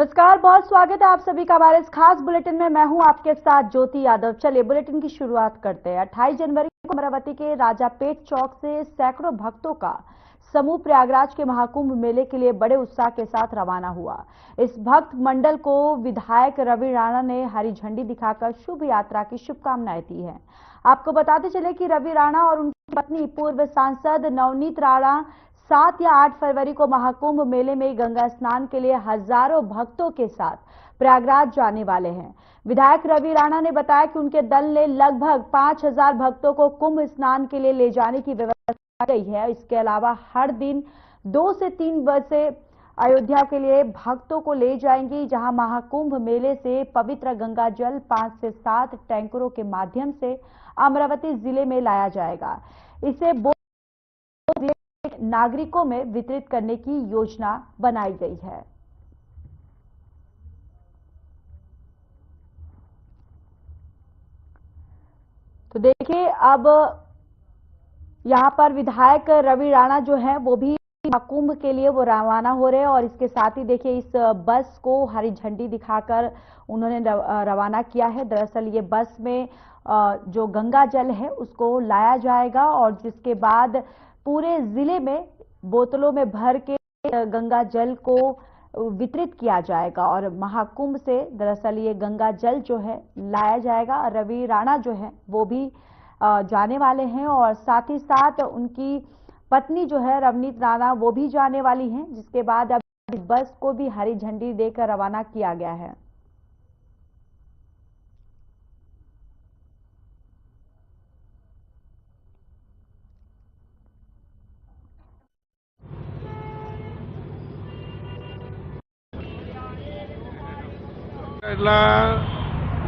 नमस्कार, बहुत स्वागत है आप सभी का हमारे इस खास बुलेटिन में। मैं हूं आपके साथ ज्योति यादव। चलिए बुलेटिन की शुरुआत करते हैं। 28 जनवरी को अमरावती के राजापेट चौक से सैकड़ों भक्तों का समूह प्रयागराज के महाकुंभ मेले के लिए बड़े उत्साह के साथ रवाना हुआ। इस भक्त मंडल को विधायक रवि राणा ने हरी झंडी दिखाकर शुभ यात्रा की शुभकामनाएं दी है। आपको बताते चले कि रवि राणा और उनकी पत्नी पूर्व सांसद नवनीत राणा 7 या 8 फरवरी को महाकुंभ मेले में गंगा स्नान के लिए हजारों भक्तों के साथ प्रयागराज जाने वाले हैं। विधायक रवि राणा ने बताया कि उनके दल ने लगभग 5000 भक्तों को कुंभ स्नान के लिए ले जाने की व्यवस्था की है। इसके अलावा हर दिन 2 से 3 बसे अयोध्या के लिए भक्तों को ले जाएंगी, जहां महाकुंभ मेले से पवित्र गंगा जल 5 से 7 टैंकरों के माध्यम से अमरावती जिले में लाया जाएगा। इसे नागरिकों में वितरित करने की योजना बनाई गई है। तो देखिए, अब यहां पर विधायक रवि राणा जो है वो भी महाकुंभ के लिए वो रवाना हो रहे हैं और इसके साथ ही देखिए इस बस को हरी झंडी दिखाकर उन्होंने रवाना किया है। दरअसल ये बस में जो गंगा जल है उसको लाया जाएगा और जिसके बाद पूरे जिले में बोतलों में भर के गंगा जल को वितरित किया जाएगा और महाकुंभ से दरअसल ये गंगा जल जो है लाया जाएगा। रवि राणा जो है वो भी जाने वाले हैं और साथ ही साथ उनकी पत्नी जो है रवनीत राणा वो भी जाने वाली हैं, जिसके बाद अब बस को भी हरी झंडी देकर रवाना किया गया है।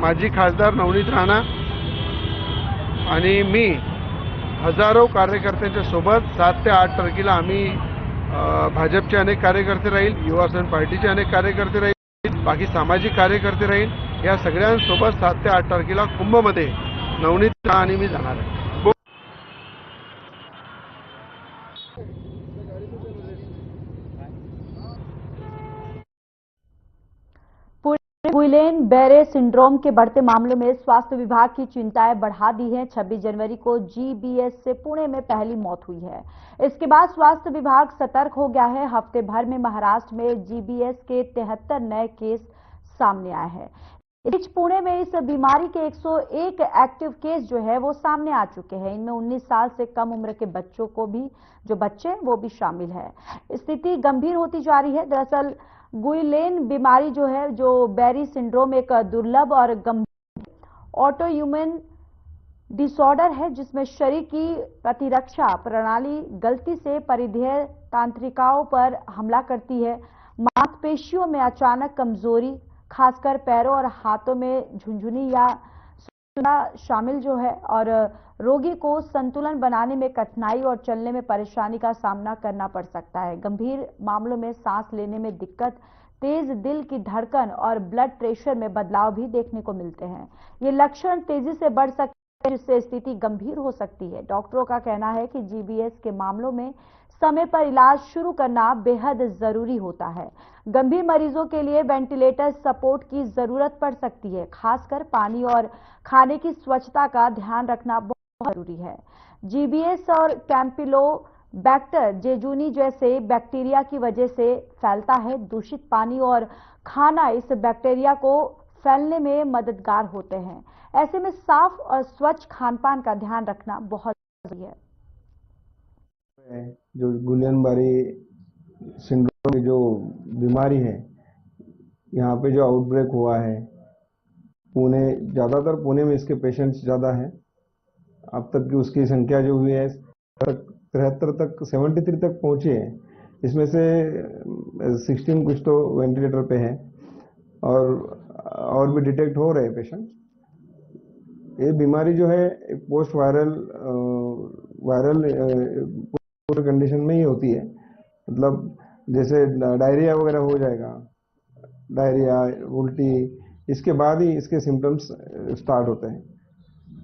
माजी खासदार नवनीत राणा आणि मी हजारो कार्यकर्त्यांच्या सोबत 7 ते 8 तारखेला आम्ही भाजपचे अनेक कार्यकर्ते राहील, युवा सेना पार्टीचे अनेक कार्यकर्ते राहील, बाकी सामाजिक कार्यकर्ते राहील, या सगळ्यांसोबत 7 ते 8 तारखेला कुंभमध्ये नवनीत राणा आणि मी जाणार आहे। गुइलेन बेरे सिंड्रोम के बढ़ते मामलों में स्वास्थ्य विभाग की चिंताएं बढ़ा दी हैं। 26 जनवरी को जीबीएस से पुणे में पहली मौत हुई है। इसके बाद स्वास्थ्य विभाग सतर्क हो गया है। हफ्ते भर में महाराष्ट्र में जीबीएस के 73 नए केस सामने आए हैं। इस बीच पुणे में इस बीमारी के 101 एक्टिव केस जो है वो सामने आ चुके हैं। इनमें 19 साल से कम उम्र के बच्चों को भी जो बच्चे हैं वो भी शामिल है। स्थिति गंभीर होती जा रही है। दरअसल गुइलेन बीमारी जो है, जो बेरी सिंड्रोम, एक दुर्लभ और गंभीर ऑटोइम्यून डिसऑर्डर है जिसमें शरीर की प्रतिरक्षा प्रणाली गलती से परिधेय तंत्रिकाओं पर हमला करती है। मांसपेशियों में अचानक कमजोरी, खासकर पैरों और हाथों में झुंझुनी या शामिल जो है और रोगी को संतुलन बनाने में कठिनाई और चलने में परेशानी का सामना करना पड़ सकता है। गंभीर मामलों में सांस लेने में दिक्कत, तेज दिल की धड़कन और ब्लड प्रेशर में बदलाव भी देखने को मिलते हैं। ये लक्षण तेजी से बढ़ सकते हैं जिससे स्थिति गंभीर हो सकती है। डॉक्टरों का कहना है कि जीबीएस के मामलों में समय पर इलाज शुरू करना बेहद जरूरी होता है। गंभीर मरीजों के लिए वेंटिलेटर सपोर्ट की जरूरत पड़ सकती है। खासकर पानी और खाने की स्वच्छता का ध्यान रखना बहुत जरूरी है। जीबीएस और कैंपिलोबैक्टर जेजुनी जैसे बैक्टीरिया की वजह से फैलता है। दूषित पानी और खाना इस बैक्टीरिया को फैलने में मददगार होते हैं। ऐसे में साफ और स्वच्छ खान-पान का ध्यान रखना बहुत जरूरी है। जो गुइलेन बेरी सिंड्रोम की जो बीमारी है, यहाँ पे जो आउटब्रेक हुआ है पुणे, ज़्यादातर पुणे में इसके पेशेंट्स ज़्यादा हैं। अब तक की उसकी संख्या जो हुई है 73 तक 73 तक पहुंची है। इसमें से 16 कुछ तो वेंटिलेटर पे है और भी डिटेक्ट हो रहे हैं पेशेंट। ये बीमारी जो है एक पोस्ट वायरल कंडीशन में ही होती है। मतलब जैसे डायरिया वगैरह हो जाएगा, डायरिया, उल्टी, इसके बाद ही इसके सिम्टम्स स्टार्ट होते हैं।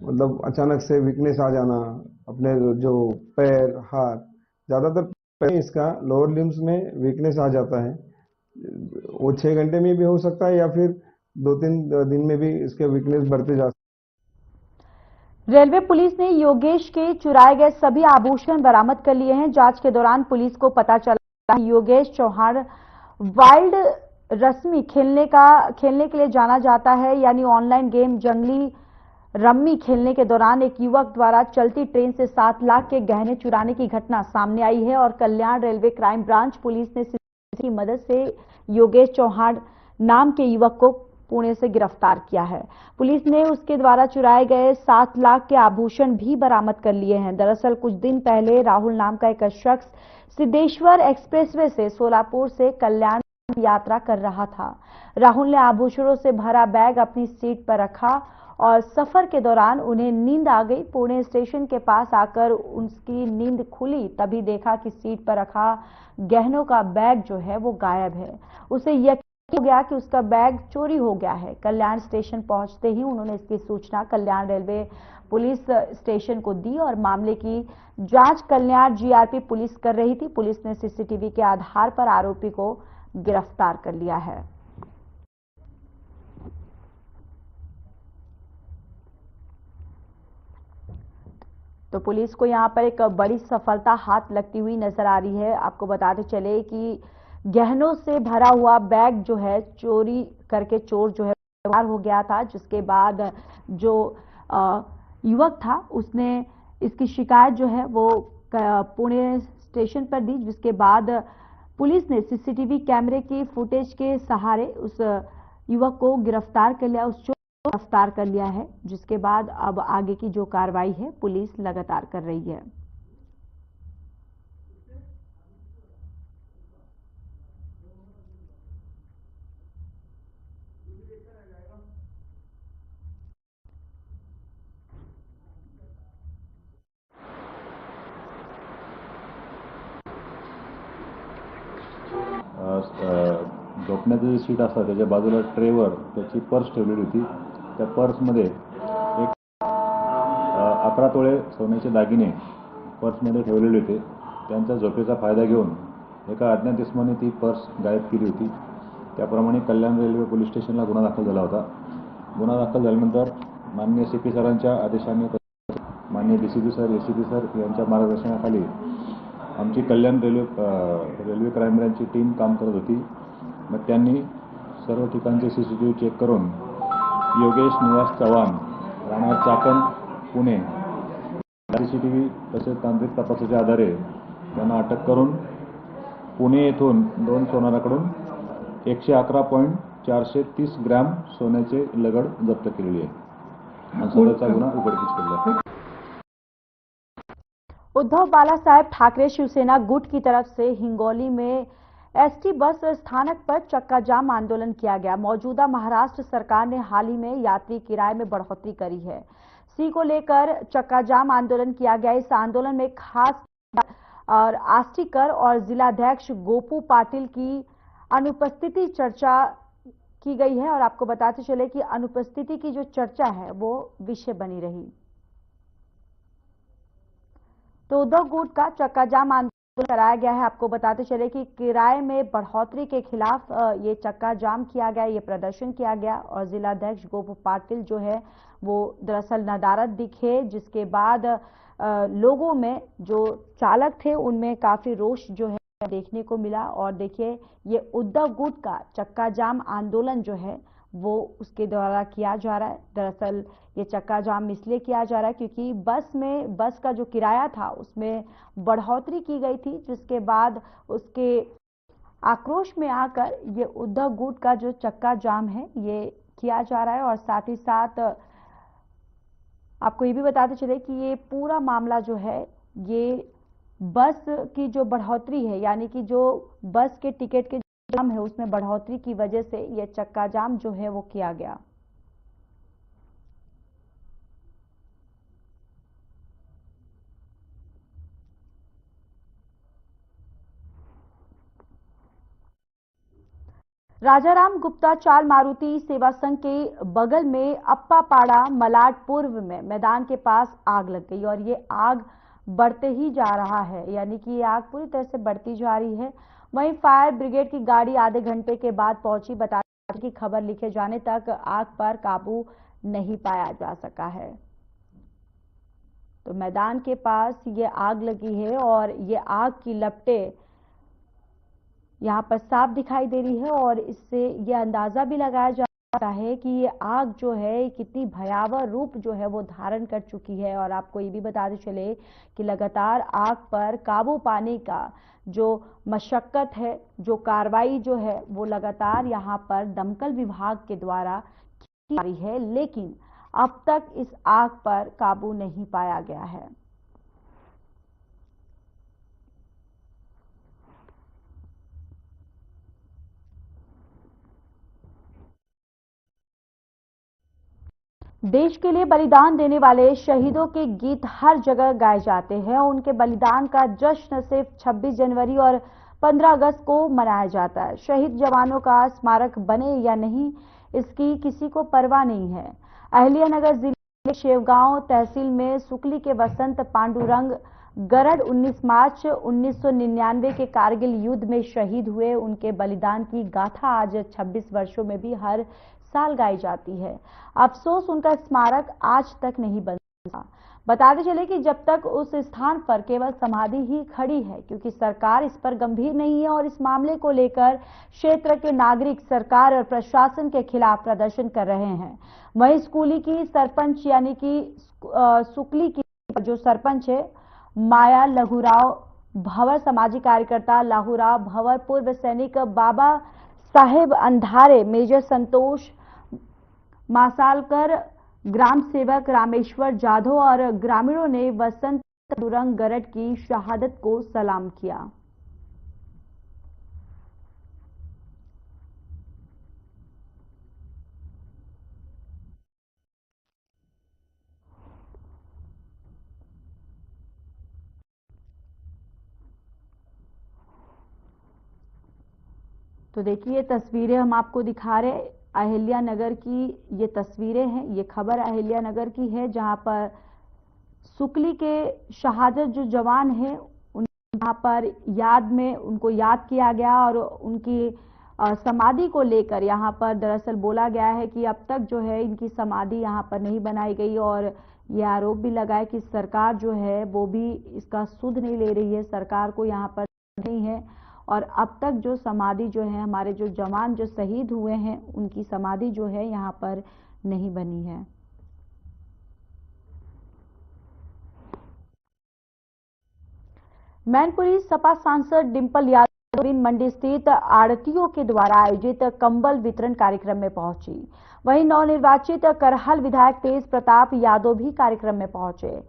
मतलब अचानक से वीकनेस आ जाना, अपने जो पैर, हाथ, ज़्यादातर पैर, इसका लोअर लिम्स में वीकनेस आ जाता है। वो 6 घंटे में भी हो सकता है या फिर 2-3 दिन में भी इसके वीकनेस बढ़ते जा। रेलवे पुलिस ने योगेश के चुराए गए सभी आभूषण बरामद कर लिए हैं। जांच के दौरान पुलिस को पता चला कि योगेश चौहान वाइल्ड रस्मी खेलने के लिए जाना जाता है, यानी ऑनलाइन गेम जंगली रम्मी खेलने के दौरान एक युवक द्वारा चलती ट्रेन से 7 लाख के गहने चुराने की घटना सामने आई है और कल्याण रेलवे क्राइम ब्रांच पुलिस ने सीसीटीवी की मदद से योगेश चौहान नाम के युवक को पुणे से गिरफ्तार किया है। पुलिस ने उसके द्वारा चुराए गए 7 लाख के आभूषण भी बरामद कर लिए हैं। दरअसल कुछ दिन पहले राहुल नाम का एक शख्स सिद्धेश्वर एक्सप्रेसवे से सोलापुर से कल्याण की यात्रा कर रहा था। राहुल ने आभूषणों से भरा बैग अपनी सीट पर रखा और सफर के दौरान उन्हें नींद आ गई। पुणे स्टेशन के पास आकर उसकी नींद खुली, तभी देखा कि सीट पर रखा गहनों का बैग जो है वो गायब है। उसे यकीन हो गया कि उसका बैग चोरी हो गया है। कल्याण स्टेशन पहुंचते ही उन्होंने इसकी सूचना कल्याण रेलवे पुलिस स्टेशन को दी और मामले की जांच कल्याण जीआरपी पुलिस कर रही थी। पुलिस ने सीसीटीवी के आधार पर आरोपी को गिरफ्तार कर लिया है। तो पुलिस को यहां पर एक बड़ी सफलता हाथ लगती हुई नजर आ रही है। आपको बताते चले कि गहनों से भरा हुआ बैग जो है चोरी करके चोर जो है फरार हो गया था, जिसके बाद जो युवक था उसने इसकी शिकायत जो है वो पुणे स्टेशन पर दी, जिसके बाद पुलिस ने सीसीटीवी कैमरे की फुटेज के सहारे उस युवक को गिरफ्तार कर लिया, उस गिरफ्तार कर लिया है, जिसके बाद अब आगे की जो कार्रवाई है पुलिस लगातार कर रही है। झोपण्याचं जे सीट असतं त्याच्या बाजूला ट्रेवर त्याची पर्स ठेवलेली होती। त्या पर्समध्ये एक 11 तोळे सोन्याचे दागिने पर्समध्ये ठेवलेले होते। त्यांचा झोपेचा फायदा घेऊन एका अज्ञात इसमाने ती पर्स गायब केली होती। त्याप्रमाणे कल्याण रेल्वे पोलीस स्टेशनला गुन्हा दाखल झाला होता। गुन्हा दाखल झाल्यानंतर माननीय सीपी सरांच्या आदेशाने माननीय डीसीपी सर, एसीपी सर यांच्या मार्गदर्शनाखाली आमची कल्याण रेल्वे क्राइम ब्रांचची टीम काम करत होती। मग त्यांनी सर्व ठिकाणचे सीसीटीव्ही चेक करून योगेश निवास चव्हाण राहणार चाकण पुणे सीसीटीव्ही तसेच तांत्रिक तपासाच्या आधारे त्यांना अटक करून पुणे येथून 2 सोनाराकडून 111.430 ग्रॅम सोन्याचे लगड जप्त केलेली आहे आणि सदरचा गुन्हा उघडकीस केला आहे। उद्धव बालासाहेब ठाकरे शिवसेना गुट की तरफ से हिंगोली में एसटी बस स्थानक पर चक्का जाम आंदोलन किया गया। मौजूदा महाराष्ट्र सरकार ने हाल ही में यात्री किराए में बढ़ोतरी करी है। सी को लेकर चक्का जाम आंदोलन किया गया। इस आंदोलन में खास और आष्टीकर और जिलाध्यक्ष गोपू पाटिल की अनुपस्थिति चर्चा की गई है और आपको बताते चले कि अनुपस्थिति की जो चर्चा है वो विषय बनी रही। तो उद्धव गुट का चक्का जाम आंदोलन कराया गया है। आपको बताते चले कि किराए में बढ़ोतरी के खिलाफ ये चक्का जाम किया गया, ये प्रदर्शन किया गया और जिलाध्यक्ष गोपू पाटिल जो है वो दरअसल नदारद दिखे, जिसके बाद लोगों में जो चालक थे उनमें काफी रोष जो है देखने को मिला। और देखिए ये उद्धव गुट का चक्का जाम आंदोलन जो है वो उसके द्वारा किया जा रहा है। दरअसल ये चक्का जाम इसलिए किया जा रहा है क्योंकि बस का जो किराया था उसमें बढ़ोतरी की गई थी, जिसके बाद उसके आक्रोश में आकर ये उद्धव गुट का जो चक्का जाम है ये किया जा रहा है। और साथ ही साथ आपको ये भी बताते चले कि ये पूरा मामला जो है ये बस की जो बढ़ोतरी है, यानी कि जो बस के टिकट के दाम है उसमें बढ़ोतरी की वजह से ये चक्का जाम जो है वो किया गया। राजाराम गुप्ता चाल मारुति सेवा संघ के बगल में अप्पापाड़ा मलाड पूर्व में मैदान के पास आग लग गई और ये आग बढ़ते ही जा रहा है, यानी कि ये आग पूरी तरह से बढ़ती जा रही है। वहीं फायर ब्रिगेड की गाड़ी आधे घंटे के बाद पहुंची। बता दें कि खबर लिखे जाने तक आग पर काबू नहीं पाया जा सका है। तो मैदान के पास ये आग लगी है और ये आग की लपटें यहाँ पर साफ दिखाई दे रही है और इससे ये अंदाजा भी लगाया जाता है कि ये आग जो है कितनी भयावह रूप जो है वो धारण कर चुकी है। और आपको ये भी बताते चले कि लगातार आग पर काबू पाने का जो मशक्कत है, जो कार्रवाई जो है वो लगातार यहाँ पर दमकल विभाग के द्वारा की जा रही है, लेकिन अब तक इस आग पर काबू नहीं पाया गया है। देश के लिए बलिदान देने वाले शहीदों के गीत हर जगह गाए जाते हैं। उनके बलिदान का जश्न सिर्फ 26 जनवरी और 15 अगस्त को मनाया जाता है। शहीद जवानों का स्मारक बने या नहीं, इसकी किसी को परवाह नहीं है। अहिल्यानगर जिले के शेवगांव तहसील में सुकली के वसंत पांडुरंग गरड 19 मार्च 1999 के कारगिल युद्ध में शहीद हुए। उनके बलिदान की गाथा आज 26 वर्षों में भी हर साल गाई जाती है। अफसोस उनका स्मारक आज तक नहीं बन सका। बताते चले कि जब तक उस स्थान पर केवल समाधि ही खड़ी है, क्योंकि सरकार इस पर गंभीर नहीं है और इस मामले को लेकर क्षेत्र के नागरिक सरकार और प्रशासन के खिलाफ प्रदर्शन कर रहे हैं। वहीं स्कूली की सरपंच यानी कि सुकली की जो सरपंच है माया लहूराव भंवर, सामाजिक कार्यकर्ता लाहूराव भंवर, पूर्व सैनिक बाबा साहेब अंधारे, मेजर संतोष मासालकर, ग्राम सेवक रामेश्वर जाधव और ग्रामीणों ने वसंत पांडुरंग गरड की शहादत को सलाम किया। तो देखिए ये तस्वीरें हम आपको दिखा रहे हैं, अहिल्यानगर की ये तस्वीरें हैं। ये खबर अहिल्यानगर की है, जहां पर सुकली के शहादत जो जवान हैं वहां पर याद में उनको याद किया गया और उनकी समाधि को लेकर यहां पर दरअसल बोला गया है कि अब तक जो है इनकी समाधि यहां पर नहीं बनाई गई और ये आरोप भी लगाया कि सरकार जो है वो भी इसका सुध नहीं ले रही है, सरकार को यहाँ पर नहीं है और अब तक जो समाधि जो है हमारे जो जवान जो शहीद हुए हैं उनकी समाधि जो है यहाँ पर नहीं बनी है। मैनपुरी सपा सांसद डिंपल यादव मंडी स्थित आड़तियों के द्वारा आयोजित कंबल वितरण कार्यक्रम में पहुंची। वहीं नवनिर्वाचित करहल विधायक तेज प्रताप यादव भी कार्यक्रम में पहुंचे।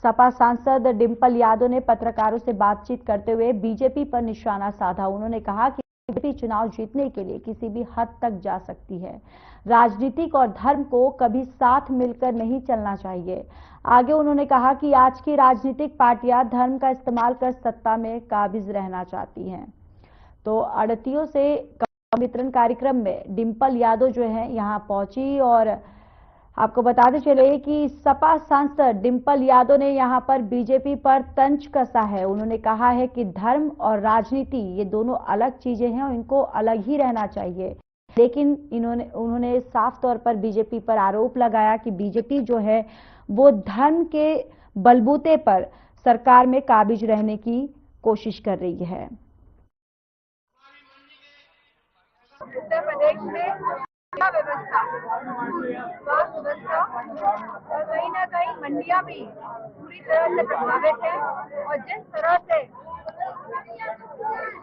सपा सांसद डिंपल यादव ने पत्रकारों से बातचीत करते हुए बीजेपी पर निशाना साधा। उन्होंने कहा कि बीजेपी चुनाव जीतने के लिए किसी भी हद तक जा सकती है, राजनीतिक और धर्म को कभी साथ मिलकर नहीं चलना चाहिए। आगे उन्होंने कहा कि आज की राजनीतिक पार्टियां धर्म का इस्तेमाल कर सत्ता में काबिज रहना चाहती हैं। तो आड़तियों से वितरण कार्यक्रम में डिंपल यादव जो है यहाँ पहुंची और आपको बताते चले कि सपा सांसद डिंपल यादव ने यहां पर बीजेपी पर तंज कसा है। उन्होंने कहा है कि धर्म और राजनीति ये दोनों अलग चीजें हैं और इनको अलग ही रहना चाहिए, लेकिन उन्होंने साफ तौर पर बीजेपी पर आरोप लगाया कि बीजेपी जो है वो धर्म के बलबूते पर सरकार में काबिज रहने की कोशिश कर रही है। उत्तर प्रदेश में व्यवस्था, स्वास्थ्य व्यवस्था और कहीं ना कहीं मंडियां भी पूरी तरह से प्रभावित है और जिस तरह से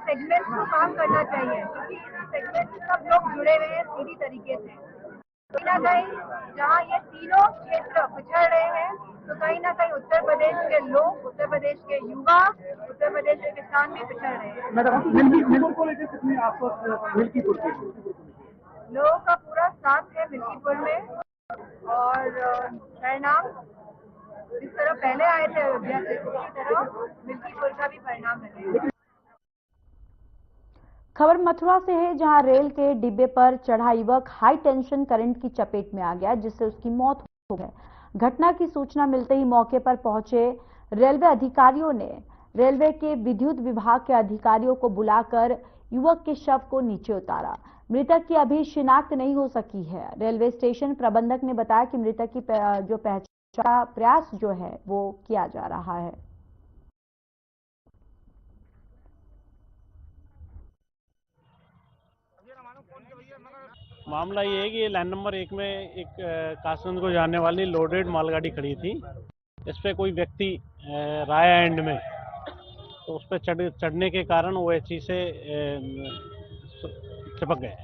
सेगमेंट को काम करना चाहिए, क्योंकि इस सेगमेंट से सब लोग जुड़े हुए हैं सीधी तरीके से। कहीं ना कहीं जहाँ ये तीनों क्षेत्र पिछड़ रहे हैं, तो कहीं ना कहीं उत्तर प्रदेश के लोग, उत्तर प्रदेश के युवा, उत्तर प्रदेश के किसान भी पिछड़ रहे हैं। लोगों का पूरा साथ है मिल्कीपुर में और परिणाम जिस तरह पहले आए थे अयोध्या से उसी तरह मिल्कीपुर का भी परिणाम मिलेगा। खबर मथुरा से है, जहां रेल के डिब्बे पर चढ़ा युवक हाई टेंशन करंट की चपेट में आ गया, जिससे उसकी मौत हो गई। घटना की सूचना मिलते ही मौके पर पहुंचे रेलवे अधिकारियों ने रेलवे के विद्युत विभाग के अधिकारियों को बुलाकर युवक के शव को नीचे उतारा। मृतक की अभी शिनाख्त नहीं हो सकी है। रेलवे स्टेशन प्रबंधक ने बताया कि मृतक की जो पहचान का प्रयास जो है वो किया जा रहा है। मामला ये है कि लाइन नंबर 1 में एक कासगंज को जाने वाली लोडेड मालगाड़ी खड़ी थी। इस पे कोई व्यक्ति राया एंड में, तो उस पर चढ़ने के कारण OHE से चिपक गए।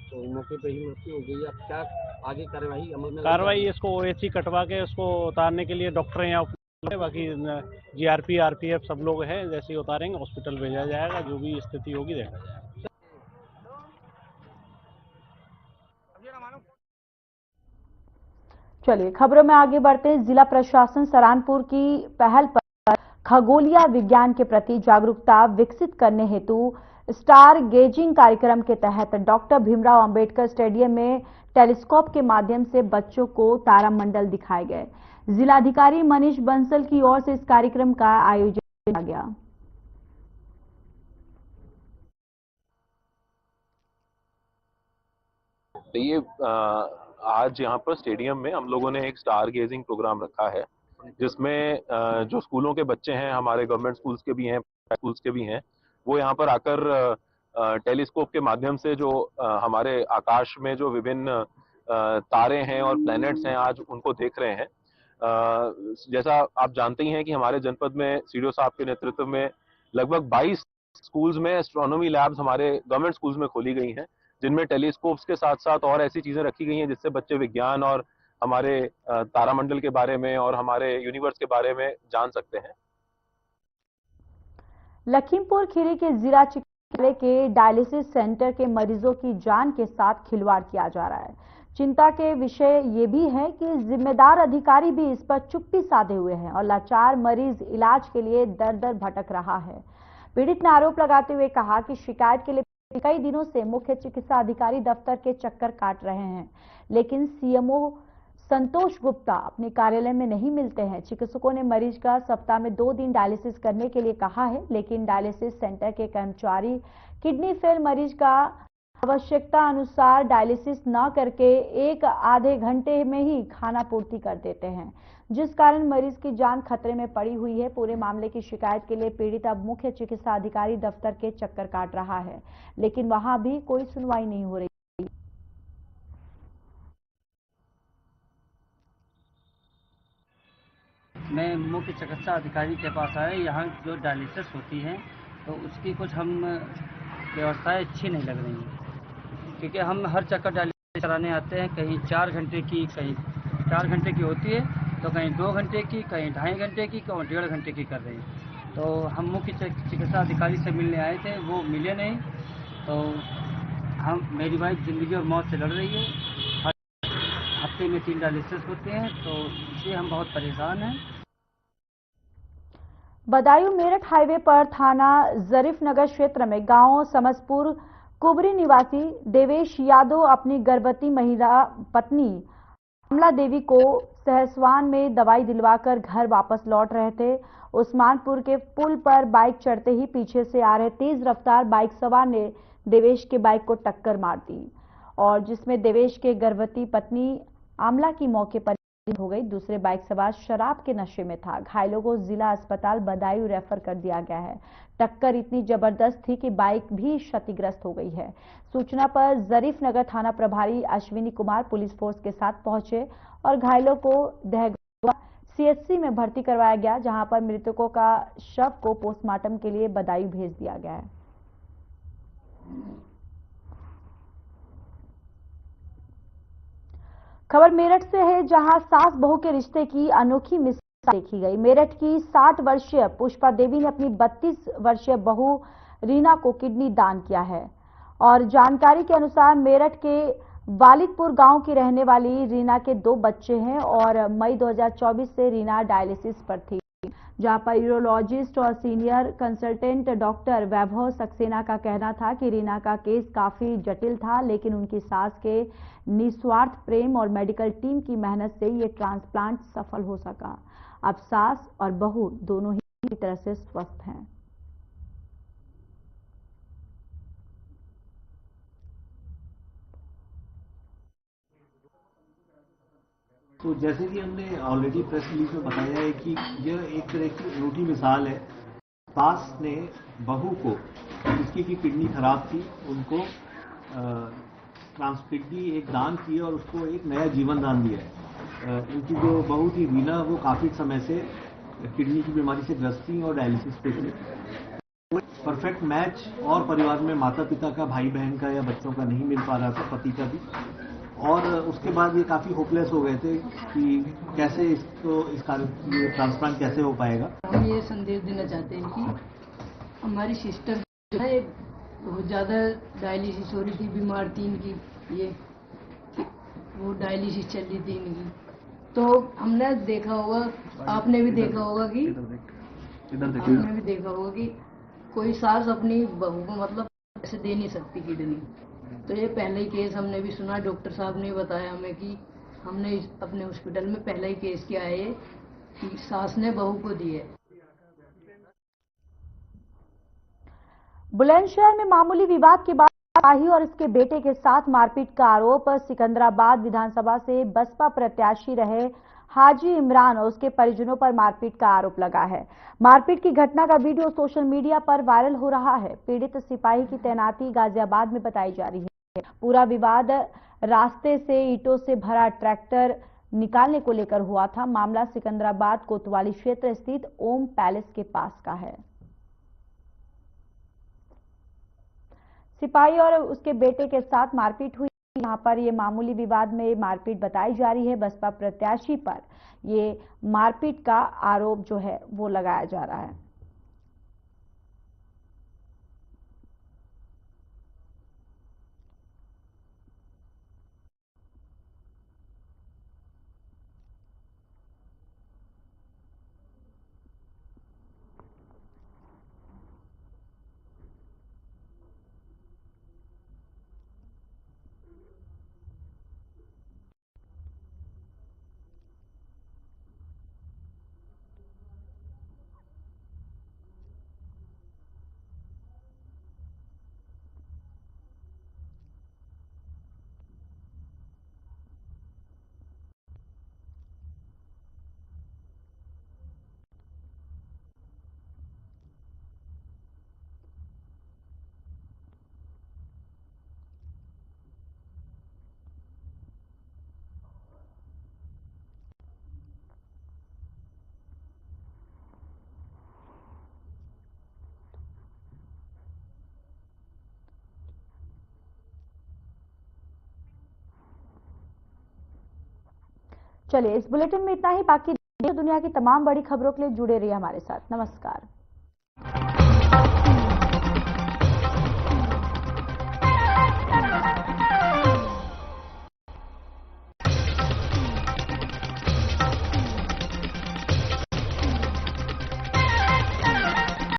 तो मौके पे ही मृत्यु हो गई। अब क्या आगे कार्रवाई अमल में? कार्रवाई इसको OHE कटवा के उसको उतारने के लिए डॉक्टर यहाँ उपलब्ध है। बाकी GRP RPF सब लोग हैं, जैसे ही उतारेंगे हॉस्पिटल भेजा जाएगा। जो भी स्थिति होगी देखा जाएगा। चलिए खबरों में आगे बढ़ते हैं। जिला प्रशासन सहारनपुर की पहल पर खगोलीय विज्ञान के प्रति जागरूकता विकसित करने हेतु स्टार गेजिंग कार्यक्रम के तहत डॉक्टर भीमराव अंबेडकर स्टेडियम में टेलीस्कोप के माध्यम से बच्चों को तारामंडल दिखाए गए। जिलाधिकारी मनीष बंसल की ओर से इस कार्यक्रम का आयोजन किया गया। ये आज यहाँ पर स्टेडियम में हम लोगों ने एक स्टार गेजिंग प्रोग्राम रखा है, जिसमें जो स्कूलों के बच्चे हैं, हमारे गवर्नमेंट स्कूल्स के भी हैं, स्कूल्स के भी हैं, वो यहाँ पर आकर टेलीस्कोप के माध्यम से जो हमारे आकाश में जो विभिन्न तारे हैं और प्लैनेट्स हैं, आज उनको देख रहे हैं। जैसा आप जानते ही हैं कि हमारे जनपद में सीडीओ साहब के नेतृत्व में लगभग 22 स्कूल्स में एस्ट्रोनॉमी लैब्स हमारे गवर्नमेंट स्कूल्स में खोली गई हैं, जिनमें टेलीस्कोप्स के साथ साथ और ऐसी चीजें रखी गई हैं जिससे बच्चे विज्ञान और हमारे तारामंडल के बारे में और हमारे यूनिवर्स के बारे में जान सकते हैं। लखीमपुर खीरी के जिला चिकित्सालय के डायलिसिस सेंटर के मरीजों की जान के साथ खिलवाड़ किया जा रहा है। चिंता के विषय ये भी है कि जिम्मेदार अधिकारी भी इस पर चुप्पी साधे हुए हैं और लाचार मरीज इलाज के लिए दर दर भटक रहा है। पीड़ित ने आरोप लगाते हुए कहा कि शिकायत के लिए कई दिनों से मुख्य चिकित्सा अधिकारी दफ्तर के चक्कर काट रहे हैं, लेकिन सीएमओ संतोष गुप्ता अपने कार्यालय में नहीं मिलते हैं। चिकित्सकों ने मरीज का सप्ताह में 2 दिन डायलिसिस करने के लिए कहा है, लेकिन डायलिसिस सेंटर के कर्मचारी किडनी फेल मरीज का आवश्यकता अनुसार डायलिसिस न करके 1 आधे घंटे में ही खाना पूर्ति कर देते हैं, जिस कारण मरीज की जान खतरे में पड़ी हुई है। पूरे मामले की शिकायत के लिए पीड़ित अब मुख्य चिकित्सा अधिकारी दफ्तर के चक्कर काट रहा है, लेकिन वहां भी कोई सुनवाई नहीं हो रही। मैं मुख्य चिकित्सा अधिकारी के पास आया। यहाँ जो डायलिसिस होती है तो उसकी कुछ हम व्यवस्थाएं अच्छी नहीं लग रही हैं, क्योंकि हम हर चक्कर डायलिसिस कराने आते हैं। कहीं 4 घंटे की, कहीं 4 घंटे की होती है, तो कहीं 2 घंटे की, कहीं 2.5 घंटे की, कहीं 1.5 घंटे की कर रहे हैं। तो हम मुख्य चिकित्सा अधिकारी से मिलने आए थे, वो मिले नहीं। तो मेरी वाइफ जिंदगी और मौत से लड़ रही है। हर हफ्ते में 3 डायलिसिस होते हैं, तो इसलिए हम बहुत परेशान हैं। बदायूं मेरठ हाईवे पर थाना जरीफ नगर क्षेत्र में गांव समसपुर कुबरी निवासी देवेश यादव अपनी गर्भवती महिला पत्नी अमला देवी को सहसवान में दवाई दिलवाकर घर वापस लौट रहे थे। उस्मानपुर के पुल पर बाइक चढ़ते ही पीछे से आ रहे तेज रफ्तार बाइक सवार ने देवेश के बाइक को टक्कर मार दी, और जिसमें देवेश के गर्भवती पत्नी आमला की मौके पर हो गई। दूसरे बाइक सवार शराब के नशे में था। घायलों को जिला अस्पताल बदायूं रेफर कर दिया गया है। टक्कर इतनी जबरदस्त थी कि बाइक भी क्षतिग्रस्त हो गई है। सूचना पर जरीफ नगर थाना प्रभारी अश्विनी कुमार पुलिस फोर्स के साथ पहुंचे और घायलों को दहगवा CHC में भर्ती करवाया गया, जहां पर मृतकों का शव को पोस्टमार्टम के लिए बदायूं भेज दिया गया है। खबर मेरठ से है, जहां सास बहू के रिश्ते की अनोखी मिसाल देखी गई। मेरठ की 60 वर्षीय पुष्पा देवी ने अपनी 32 वर्षीय बहू रीना को किडनी दान किया है, और जानकारी के अनुसार मेरठ के वालिदपुर गांव की रहने वाली रीना के 2 बच्चे हैं और मई 2024 से रीना डायलिसिस पर थी, जहां पर यूरोलॉजिस्ट और सीनियर कंसल्टेंट डॉक्टर वैभव सक्सेना का कहना था कि रीना का केस काफी जटिल था, लेकिन उनकी सास के निस्वार्थ प्रेम और मेडिकल टीम की मेहनत से ये ट्रांसप्लांट सफल हो सका। अब सास और बहू दोनों ही पूरी तरह से स्वस्थ हैं। तो जैसे कि हमने ऑलरेडी प्रेस रिलीज में बताया है कि यह एक तरह की अनूठी मिसाल है। सास ने बहू को, जिसकी की किडनी खराब थी, उनको ट्रांसकिडनी एक दान की और उसको एक नया जीवन दान दिया है। इनकी जो बहू थी वीना, वो काफ़ी समय से किडनी की बीमारी से ग्रस्त थी और डायलिसिस पे थी। परफेक्ट मैच और परिवार में माता पिता का, भाई बहन का या बच्चों का नहीं मिल पा रहा था, पति का भी। और उसके बाद ये काफ़ी होपलेस हो गए थे कि कैसे इस ट्रांसप्लांट कैसे हो पाएगा। हम ये संदेश देना चाहते हैं कि हमारी सिस्टर जो है बहुत ज़्यादा डायलिसिस हो रही थी, बीमार थी इनकी, ये वो डायलिसिस चल रही थी इनकी। तो हमने देखा होगा, आपने भी देखा होगा कि आपने भी देखा होगा कि कोई सास अपनी बहू को मतलब ऐसे दे नहीं सकती किडनी। तो ये पहले ही केस हमने भी सुना, डॉक्टर साहब ने बताया हमें कि हमने अपने हॉस्पिटल में पहला ही केस किया है ये कि सास ने बहू को दी है। बुलंदशहर में मामूली विवाद के बाद सिपाही और इसके बेटे के साथ मारपीट का आरोप सिकंदराबाद विधानसभा से बसपा प्रत्याशी रहे हाजी इमरान और उसके परिजनों पर मारपीट का आरोप लगा है। मारपीट की घटना का वीडियो सोशल मीडिया पर वायरल हो रहा है। पीड़ित सिपाही की तैनाती गाजियाबाद में बताई जा रही है। पूरा विवाद रास्ते से ईंटों से भरा ट्रैक्टर निकालने को लेकर हुआ था। मामला सिकंदराबाद कोतवाली क्षेत्र स्थित ओम पैलेस के पास का है। सिपाही और उसके बेटे के साथ मारपीट हुई। यहाँ पर ये मामूली विवाद में मारपीट बताई जा रही है। बसपा प्रत्याशी पर ये मारपीट का आरोप जो है वो लगाया जा रहा है। चलिए इस बुलेटिन में इतना ही। बाकी दुनिया की तमाम बड़ी खबरों के लिए जुड़े रहिए हमारे साथ। नमस्कार।